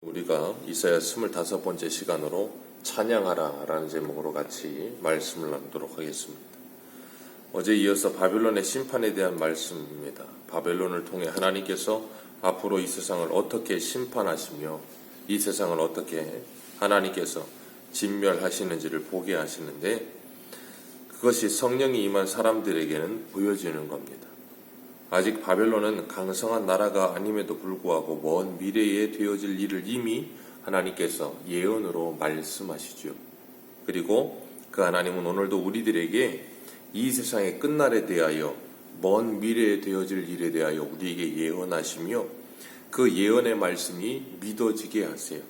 우리가 이사야 25번째 시간으로 찬양하라 라는 제목으로 같이 말씀을 나누도록 하겠습니다. 어제 이어서 바벨론의 심판에 대한 말씀입니다. 바벨론을 통해 하나님께서 앞으로 이 세상을 어떻게 심판하시며 이 세상을 어떻게 하나님께서 진멸하시는지를 보게 하시는데, 그것이 성령이 임한 사람들에게는 보여지는 겁니다. 아직 바벨론은 강성한 나라가 아님에도 불구하고 먼 미래에 되어질 일을 이미 하나님께서 예언으로 말씀하시죠. 그리고 그 하나님은 오늘도 우리들에게 이 세상의 끝날에 대하여, 먼 미래에 되어질 일에 대하여 우리에게 예언하시며 그 예언의 말씀이 믿어지게 하세요.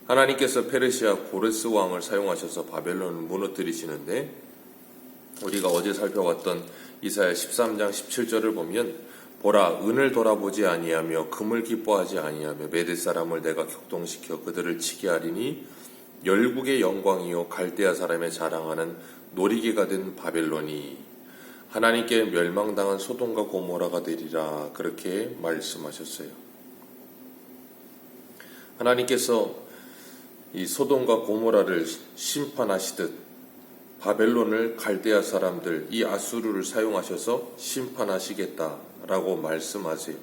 하나님께서 페르시아 고레스 왕을 사용하셔서 바벨론을 무너뜨리시는데, 우리가 어제 살펴봤던 이사야 13장 17절을 보면, 보라, 은을 돌아보지 아니하며 금을 기뻐하지 아니하며 메대 사람을 내가 격동시켜 그들을 치게 하리니 열국의 영광이요 갈대아 사람의 자랑하는 놀이개가 된 바벨론이 하나님께 멸망당한 소돔과 고모라가 되리라, 그렇게 말씀하셨어요. 하나님께서 이 소돔과 고모라를 심판하시듯 바벨론을 갈대아 사람들, 이 아수르를 사용하셔서 심판하시겠다라고 말씀하세요.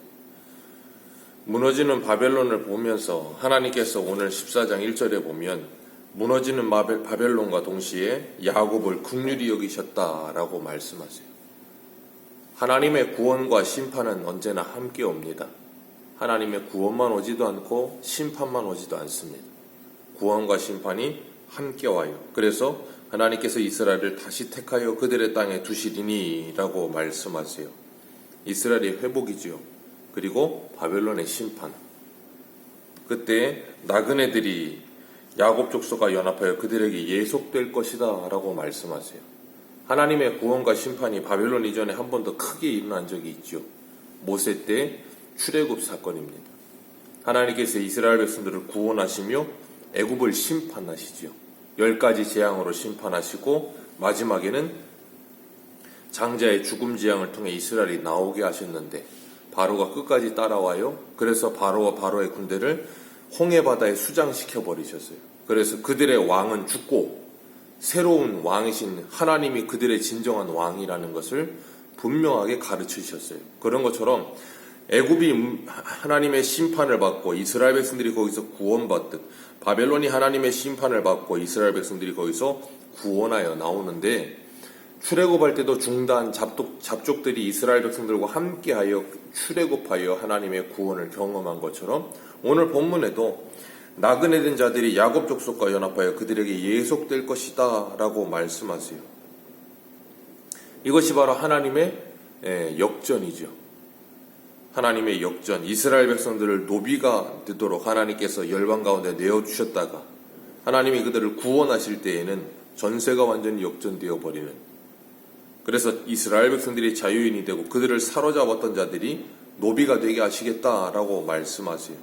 무너지는 바벨론을 보면서 하나님께서 오늘 14장 1절에 보면 무너지는 바벨론과 동시에 야곱을 긍휼히 여기셨다라고 말씀하세요. 하나님의 구원과 심판은 언제나 함께 옵니다. 하나님의 구원만 오지도 않고 심판만 오지도 않습니다. 구원과 심판이 함께 와요. 그래서 하나님께서 이스라엘을 다시 택하여 그들의 땅에 두시리니 라고 말씀하세요. 이스라엘의 회복이지요. 그리고 바벨론의 심판. 그때 나그네들이 야곱 족속과 연합하여 그들에게 예속될 것이다 라고 말씀하세요. 하나님의 구원과 심판이 바벨론 이전에 한 번 더 크게 일어난 적이 있죠. 모세 때 출애굽 사건입니다. 하나님께서 이스라엘 백성들을 구원하시며 애굽을 심판하시죠. 10가지 재앙으로 심판하시고 마지막에는 장자의 죽음 재앙을 통해 이스라엘이 나오게 하셨는데, 바로가 끝까지 따라와요. 그래서 바로와 바로의 군대를 홍해바다에 수장시켜 버리셨어요. 그래서 그들의 왕은 죽고 새로운 왕이신 하나님이 그들의 진정한 왕이라는 것을 분명하게 가르치셨어요. 그런 것처럼 애굽이 하나님의 심판을 받고 이스라엘 백성들이 거기서 구원받듯 바벨론이 하나님의 심판을 받고 이스라엘 백성들이 거기서 구원하여 나오는데, 출애굽할 때도 중단 잡족들이 이스라엘 백성들과 함께하여 출애굽하여 하나님의 구원을 경험한 것처럼 오늘 본문에도 나그네된 자들이 야곱 족속과 연합하여 그들에게 예속될 것이다 라고 말씀하세요. 이것이 바로 하나님의 역전이죠. 하나님의 역전, 이스라엘 백성들을 노비가 되도록 하나님께서 열방 가운데 내어주셨다가 하나님이 그들을 구원하실 때에는 전세가 완전히 역전되어 버리는, 그래서 이스라엘 백성들이 자유인이 되고 그들을 사로잡았던 자들이 노비가 되게 하시겠다라고 말씀하세요.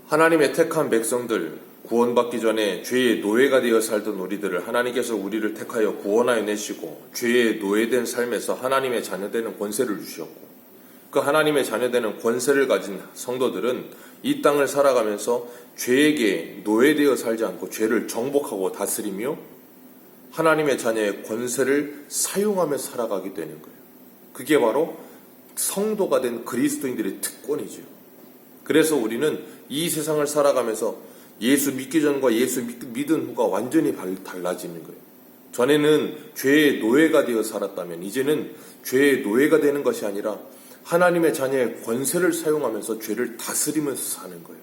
하나님의 택한 백성들, 구원받기 전에 죄의 노예가 되어 살던 우리들을 하나님께서 우리를 택하여 구원하여 내시고 죄의 노예된 삶에서 하나님의 자녀되는 권세를 주셨고, 그 하나님의 자녀되는 권세를 가진 성도들은 이 땅을 살아가면서 죄에게 노예되어 살지 않고 죄를 정복하고 다스리며 하나님의 자녀의 권세를 사용하며 살아가게 되는 거예요. 그게 바로 성도가 된 그리스도인들의 특권이죠. 그래서 우리는 이 세상을 살아가면서 예수 믿기 전과 예수 믿은 후가 완전히 달라지는 거예요. 전에는 죄의 노예가 되어 살았다면 이제는 죄의 노예가 되는 것이 아니라 하나님의 자녀의 권세를 사용하면서 죄를 다스리면서 사는 거예요.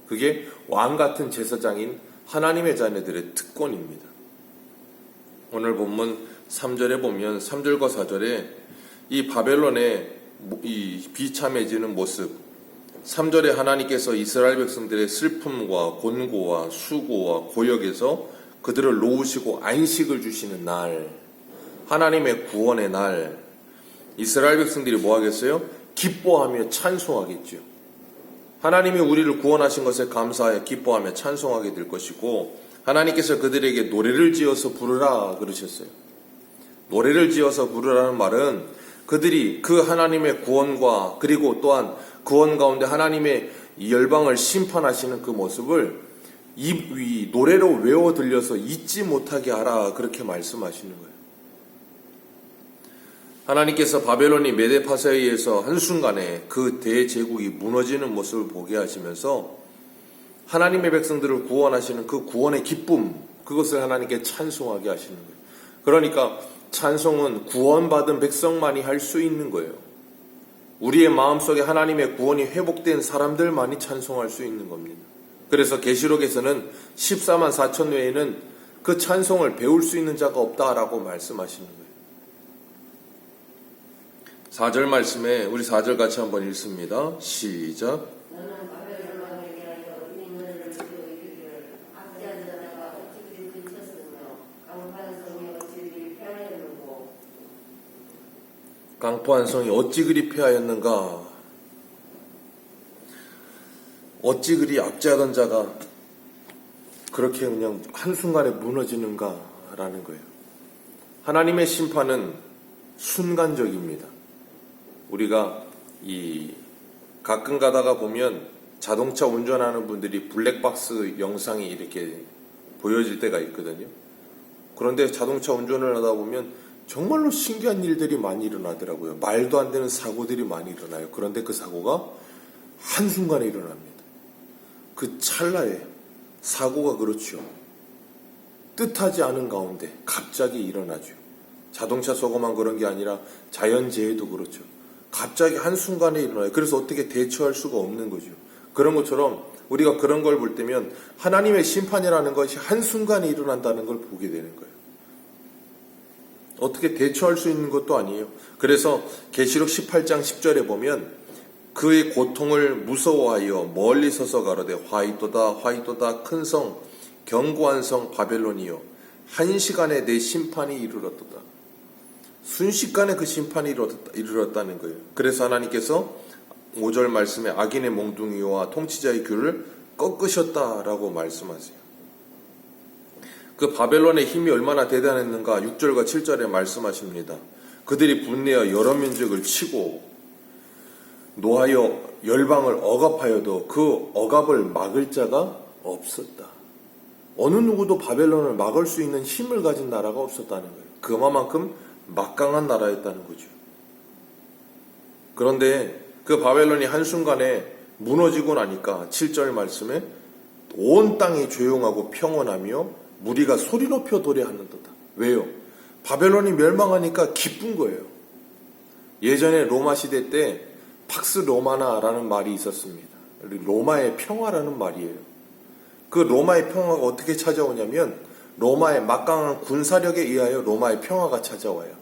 그게 왕같은 제사장인 하나님의 자녀들의 특권입니다. 오늘 본문 3절에 보면 3절과 4절에 이 바벨론의 이 비참해지는 모습, 3절에 하나님께서 이스라엘 백성들의 슬픔과 곤고와 수고와 고역에서 그들을 놓으시고 안식을 주시는 날, 하나님의 구원의 날, 이스라엘 백성들이 뭐 하겠어요? 기뻐하며 찬송하겠죠. 하나님이 우리를 구원하신 것에 감사하여 기뻐하며 찬송하게 될 것이고, 하나님께서 그들에게 노래를 지어서 부르라 그러셨어요. 노래를 지어서 부르라는 말은 그들이 그 하나님의 구원과 그리고 또한 구원 가운데 하나님의 이 열방을 심판하시는 그 모습을 이 노래로 외워 들려서 잊지 못하게 하라, 그렇게 말씀하시는 거예요. 하나님께서 바벨론이 메데파사에 의해서 한순간에 그 대제국이 무너지는 모습을 보게 하시면서 하나님의 백성들을 구원하시는 그 구원의 기쁨, 그것을 하나님께 찬송하게 하시는 거예요. 그러니까 찬송은 구원받은 백성만이 할 수 있는 거예요. 우리의 마음속에 하나님의 구원이 회복된 사람들만이 찬송할 수 있는 겁니다. 그래서 계시록에서는 14만 4천 외에는 그 찬송을 배울 수 있는 자가 없다라고 말씀하시는 거예요. 4절 말씀에 우리 4절 같이 한번 읽습니다. 시작. 강포한 성이 어찌 그리 패하였는가? 어찌 그리 압제하던 자가 그렇게 그냥 한순간에 무너지는가라는 거예요. 하나님의 심판은 순간적입니다. 우리가 가끔 가다가 보면 자동차 운전하는 분들이 블랙박스 영상이 이렇게 보여질 때가 있거든요. 그런데 자동차 운전을 하다 보면 정말로 신기한 일들이 많이 일어나더라고요. 말도 안 되는 사고들이 많이 일어나요. 그런데 그 사고가 한순간에 일어납니다. 그 찰나에 사고가 그렇죠. 뜻하지 않은 가운데 갑자기 일어나죠. 자동차 사고만 그런 게 아니라 자연재해도 그렇죠. 갑자기 한순간에 일어나요. 그래서 어떻게 대처할 수가 없는 거죠. 그런 것처럼 우리가 그런 걸 볼 때면 하나님의 심판이라는 것이 한순간에 일어난다는 걸 보게 되는 거예요. 어떻게 대처할 수 있는 것도 아니에요. 그래서 계시록 18장 10절에 보면 그의 고통을 무서워하여 멀리 서서 가로되 화이토다 화이토다 큰 성 견고한 성 바벨론이요 한 시간에 내 심판이 이르렀도다. 순식간에 그 심판이 이르렀다는 거예요. 그래서 하나님께서 5절 말씀에 악인의 몽둥이와 통치자의 귤을 꺾으셨다라고 말씀하세요. 그 바벨론의 힘이 얼마나 대단했는가 6절과 7절에 말씀하십니다. 그들이 분내어 여러 민족을 치고 노하여 열방을 억압하여도 그 억압을 막을 자가 없었다. 어느 누구도 바벨론을 막을 수 있는 힘을 가진 나라가 없었다는 거예요. 그만큼 막강한 나라였다는 거죠. 그런데 그 바벨론이 한순간에 무너지고 나니까 7절 말씀에 온 땅이 조용하고 평온하며 무리가 소리 높여 노래하는도다. 왜요? 바벨론이 멸망하니까 기쁜 거예요. 예전에 로마 시대 때 팍스 로마나라는 말이 있었습니다. 로마의 평화라는 말이에요. 그 로마의 평화가 어떻게 찾아오냐면 로마의 막강한 군사력에 의하여 로마의 평화가 찾아와요.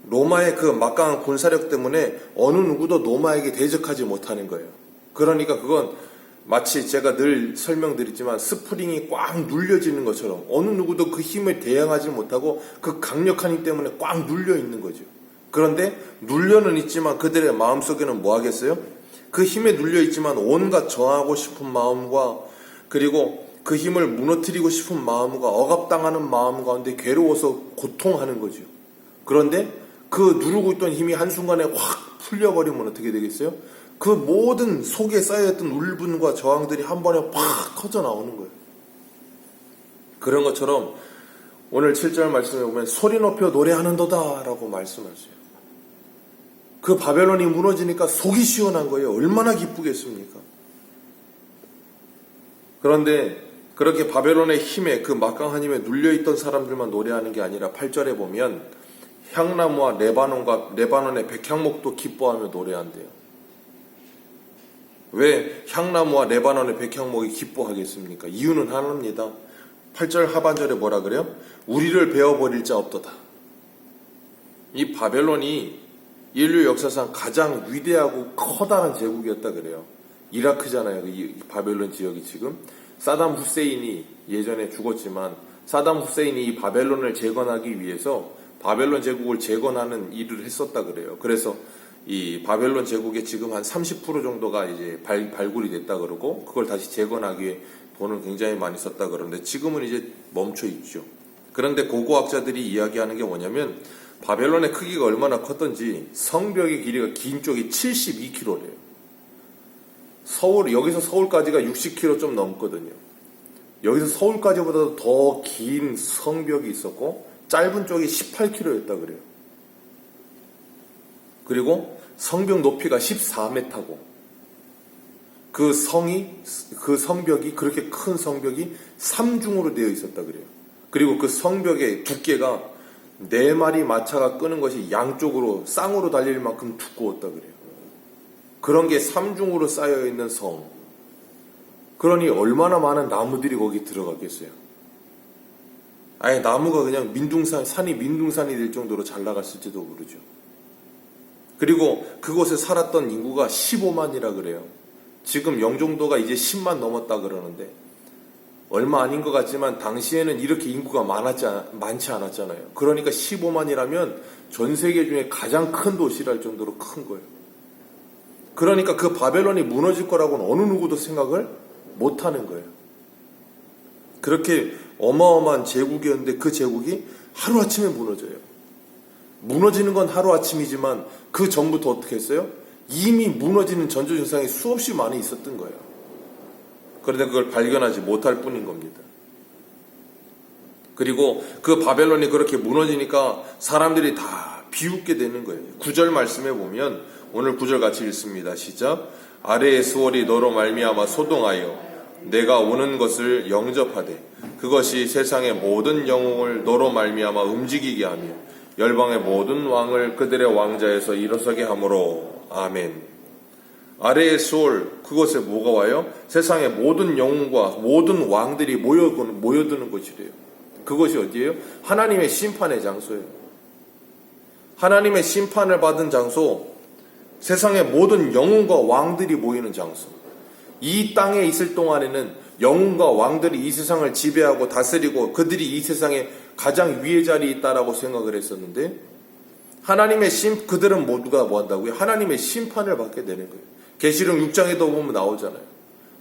로마의 그 막강한 군사력 때문에 어느 누구도 로마에게 대적하지 못하는 거예요. 그러니까 그건 마치 제가 늘 설명드리지만 스프링이 꽉 눌려지는 것처럼 어느 누구도 그 힘을 대항하지 못하고 그 강력한 힘 때문에 꽉 눌려 있는 거죠. 그런데 눌려는 있지만 그들의 마음속에는 뭐 하겠어요? 그 힘에 눌려 있지만 온갖 저항하고 싶은 마음과 그리고 그 힘을 무너뜨리고 싶은 마음과 억압당하는 마음 가운데 괴로워서 고통하는 거죠. 그런데 그 누르고 있던 힘이 한순간에 확 풀려버리면 어떻게 되겠어요? 그 모든 속에 쌓여있던 울분과 저항들이 한 번에 확 커져 나오는 거예요. 그런 것처럼 오늘 7절 말씀에 보면 소리 높여 노래하는도다 라고 말씀하세요. 그 바벨론이 무너지니까 속이 시원한 거예요. 얼마나 기쁘겠습니까? 그런데 그렇게 바벨론의 힘에 그 막강한 힘에 눌려있던 사람들만 노래하는 게 아니라 8절에 보면 향나무와 레바논의 백향목도 기뻐하며 노래한대요. 왜 향나무와 레바논의 백향목이 기뻐하겠습니까? 이유는 하나입니다. 8절 하반절에 뭐라 그래요? 우리를 베어버릴 자 없도다. 이 바벨론이 인류 역사상 가장 위대하고 커다란 제국이었다 그래요. 이라크잖아요. 이 바벨론 지역이 지금. 사담 후세인이 예전에 죽었지만 사담 후세인이 이 바벨론을 재건하기 위해서 바벨론 제국을 재건하는 일을 했었다 그래요. 그래서 이 바벨론 제국의 지금 한 30% 정도가 이제 발굴이 됐다 그러고 그걸 다시 재건하기 위해 돈을 굉장히 많이 썼다 그러는데 지금은 이제 멈춰 있죠. 그런데 고고학자들이 이야기하는 게 뭐냐면 바벨론의 크기가 얼마나 컸던지 성벽의 길이가 긴 쪽이 72km래요. 여기서 서울까지가 60km 좀 넘거든요. 여기서 서울까지보다 더 긴 성벽이 있었고 짧은 쪽이 18km였다 그래요. 그리고 성벽 높이가 14m고 그 성벽이 그렇게 큰 성벽이 3중으로 되어 있었다 그래요. 그리고 그 성벽의 두께가 4마리 마차가 끄는 것이 양쪽으로 쌍으로 달릴 만큼 두꺼웠다 그래요. 그런 게 3중으로 쌓여 있는 성. 그러니 얼마나 많은 나무들이 거기 들어갔겠어요. 아예 나무가 그냥 산이 민둥산이 될 정도로 잘 나갔을지도 모르죠. 그리고 그곳에 살았던 인구가 15만이라 그래요. 지금 영종도가 이제 10만 넘었다 그러는데 얼마 아닌 것 같지만 당시에는 이렇게 인구가 많지 않았잖아요. 그러니까 15만이라면 전 세계 중에 가장 큰 도시랄 정도로 큰 거예요. 그러니까 그 바벨론이 무너질 거라고는 어느 누구도 생각을 못 하는 거예요. 그렇게 어마어마한 제국이었는데 그 제국이 하루아침에 무너져요. 무너지는 건 하루아침이지만 그 전부터 어떻게 했어요? 이미 무너지는 전조증상이 수없이 많이 있었던 거예요. 그런데 그걸 발견하지 못할 뿐인 겁니다. 그리고 그 바벨론이 그렇게 무너지니까 사람들이 다 비웃게 되는 거예요. 9절 말씀에 보면 오늘 9절 같이 읽습니다. 시작. 아래의 수월이 너로 말미암아 소동하여 내가 오는 것을 영접하되 그것이 세상의 모든 영웅을 너로 말미암아 움직이게 하며 열방의 모든 왕을 그들의 왕자에서 일어서게 하므로 아멘. 아래의 수월 그것에 뭐가 와요? 세상의 모든 영웅과 모든 왕들이 모여드는 곳이래요. 그것이 어디예요? 하나님의 심판의 장소예요. 하나님의 심판을 받은 장소, 세상의 모든 영웅과 왕들이 모이는 장소. 이 땅에 있을 동안에는 영웅과 왕들이 이 세상을 지배하고 다스리고 그들이 이 세상에 가장 위의 자리에 있다라고 생각을 했었는데 그들은 모두가 뭐 한다고요? 하나님의 심판을 받게 되는 거예요. 계시록 6장에도 보면 나오잖아요.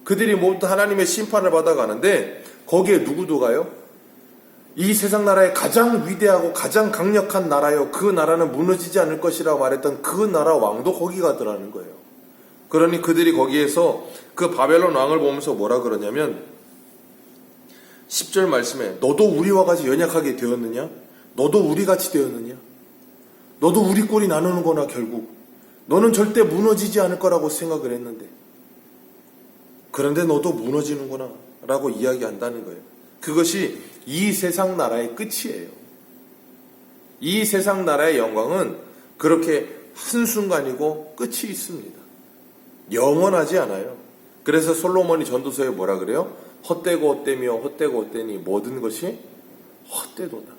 그들이 모두 하나님의 심판을 받아가는데 거기에 누구도 가요? 이 세상 나라의 가장 위대하고 가장 강력한 나라요. 그 나라는 무너지지 않을 것이라고 말했던 그 나라 왕도 거기 가더라는 거예요. 그러니 그들이 거기에서 그 바벨론 왕을 보면서 뭐라 그러냐면 10절 말씀에 너도 우리와 같이 연약하게 되었느냐? 너도 우리같이 되었느냐? 너도 우리 꼴이 나누는 거나 결국 너는 절대 무너지지 않을 거라고 생각을 했는데 그런데 너도 무너지는구나 라고 이야기한다는 거예요. 그것이 이 세상 나라의 끝이에요. 이 세상 나라의 영광은 그렇게 한순간이고 끝이 있습니다. 영원하지 않아요. 그래서 솔로몬이 전도서에 뭐라 그래요? 헛되고 헛되며 헛되고 헛되니 모든 것이 헛되도다.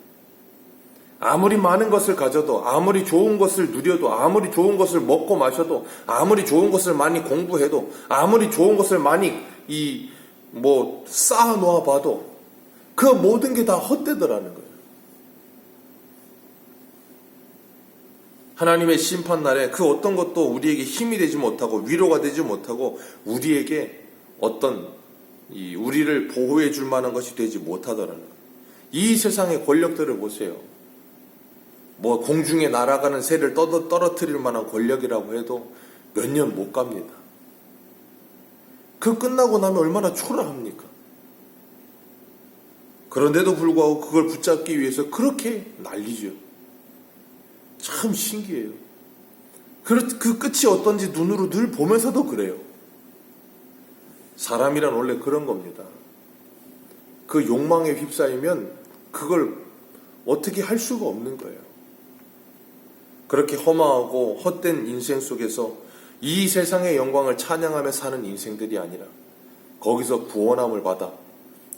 아무리 많은 것을 가져도 아무리 좋은 것을 누려도 아무리 좋은 것을 먹고 마셔도 아무리 좋은 것을 많이 공부해도 아무리 좋은 것을 많이 쌓아 놓아 봐도 그 모든 게 다 헛되더라는 거예요. 하나님의 심판날에 그 어떤 것도 우리에게 힘이 되지 못하고 위로가 되지 못하고 우리에게 우리를 보호해 줄 만한 것이 되지 못하더라는 거예요. 이 세상의 권력들을 보세요. 공중에 날아가는 새를 떨어뜨릴 만한 권력이라고 해도 몇 년 못 갑니다. 그 끝나고 나면 얼마나 초라합니까? 그런데도 불구하고 그걸 붙잡기 위해서 그렇게 난리죠. 참 신기해요. 그 끝이 어떤지 눈으로 늘 보면서도 그래요. 사람이란 원래 그런 겁니다. 그 욕망에 휩싸이면 그걸 어떻게 할 수가 없는 거예요. 그렇게 허망하고 헛된 인생 속에서 이 세상의 영광을 찬양하며 사는 인생들이 아니라 거기서 구원함을 받아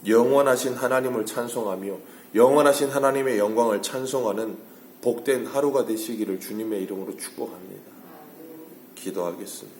영원하신 하나님을 찬송하며 영원하신 하나님의 영광을 찬송하는 복된 하루가 되시기를 주님의 이름으로 축복합니다. 기도하겠습니다.